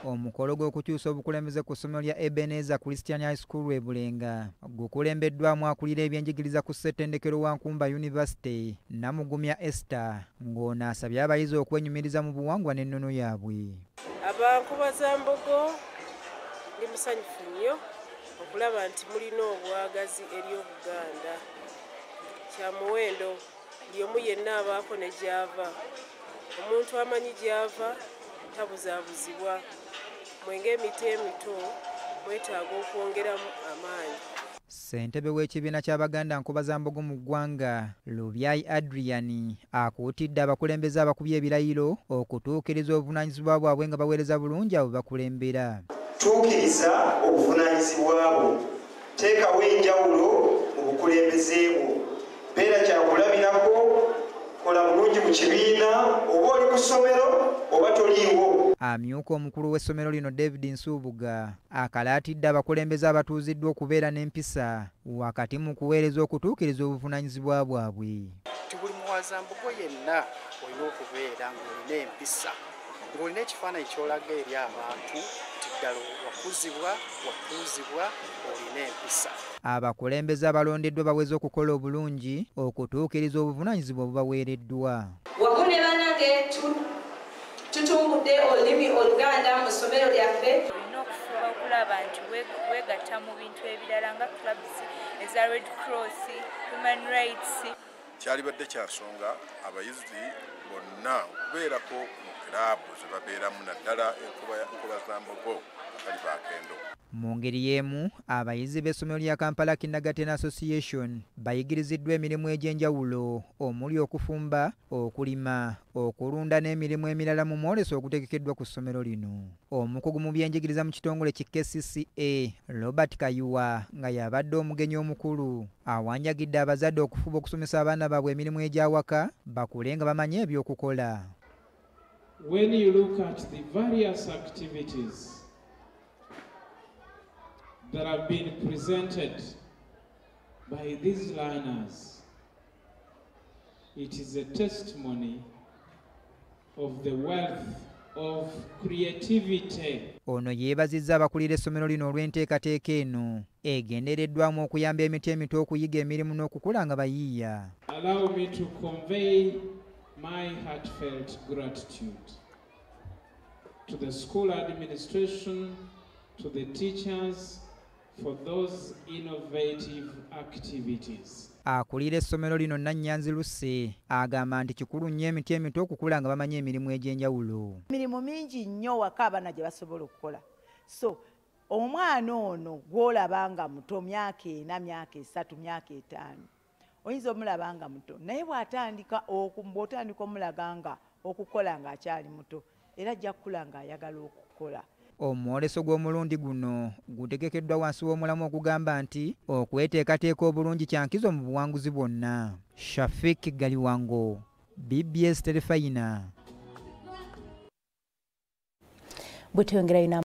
Omukolo gw'okukyusa obukulembeze ku ssomero lya Ebenezer Christian High School e Bulenga gukulembeddwamu akulira ebyenjigiriza ku ssettendekero wa Nkumba University Namugumya Esther ng'ono asabye abayizi okwenyumiriza mu buwangwa n'ennono yaabwe. Abankubazambogo ndi musanyufu nnyo okulaba nti mulina obwagazi eri Obuganda. Kya muwendo buli omu yenna abaako ne gy'ava. Omuntu amanyi gy'ava tabuzaabuzibwa. Mwenge emito emito mwetaaga okwongeramu amaanyi. Ssentebe w'ekibiina ky'Abaganda Nkubazambogo mu ggwanga Lubyayi Adrian akuutidde abakulembeze abakubye ebirayiro okutuukiriza obuvunaanyizibwa bwabwe nga baweereza bulungi abo bakulembera. Tuukiriza obuvunaanyizibwa bwo, teekawo enjawulo mu bukulembeze bwo, beera kyakulabirako, kola bulungi mu kibiina oba oli ku ssomero oba toliiwo. Amyuka omukulu w'essomero lino David Nsubuga akalaatidde abakulembeze abatuuziddwa okubeera n'empisa wakati mu kuweereza okutuukiriza obuvunaanyizibwa bwabwe. Buli muwazambogo yenna olina okubeera ng'olina empisa, ng'olina ekifaananyi ky'olaga eri abantu nti ddala wakuzibwa, watuuzibwa, olina empisa. Abakulembeze abalondeddwa baweze okukola obulungi okutuukiriza obuvunaanyizibwa obubaweereddwa. Wamu ne bannange tutumbudde olulimi Oluganda mu ssomero lyaffe. Olina okufuba okulaba nti weegatta mu bintu ebirala nga clubs eza Red Cross, Human Rights. Kyalibadde kya nsonga abayizi bonna okubeerako mu kiraabu ze babeeramu naddala Nkubazambogo akali baakendo. Mu ngeri y'emu abayizi b'essomero lya Kampala Kindergarten Association bayigiriziddwa emirimu egy'enjawulo omuli okufumba, okulima, okulunda n'emirimu emirala mu mwoleso ogutegekeddwa ku ssomero lino. Omukugu mu byenjigiriza mu kitongole ki KCCA Robert Kayuwa nga y'abadde omugenyi omukulu awanjagidde abazadde okufuba okusomesa abaana baabwe emirimu egy'awaka bakule nga bamanyi eby'okukola. When you look at the various activities that have been presented by these learners, it is a testimony of the wealth of creativity. Ono yeebazizza abakulira essomero lino olw'enteekateeka eno egendereddwamu okuyamba emiti emito okuyiga emirimu n'okukula nga bayiiya. Allow me to convey my heartfelt gratitude to the school administration, to the teachers, for those innovative activities. Akulira essomero lino Nannyanzi Lusse agamba nti kikulu nnyo emiti emito okukula nga bamanyi emirimu egy'enjawulo. Emirimu mingi nnyo waka abaana gye basobola okukola. So omwana ono gw'olaba nga muto myaka 4, myaka 3, myaka 5 oyinza omulaba nga muto naye bw'atandika omulaga nga okukola ng'akyali muto era ajja kukula ng'ayagala okukola. Omwoleso gw'omulundi guno gutegekeddwa wansi w'omulamu okugamba nti okweteekateeka obulungi kyankizo mu buwanguzi bwonna. Shafik Galiwango, BBS Terefayina.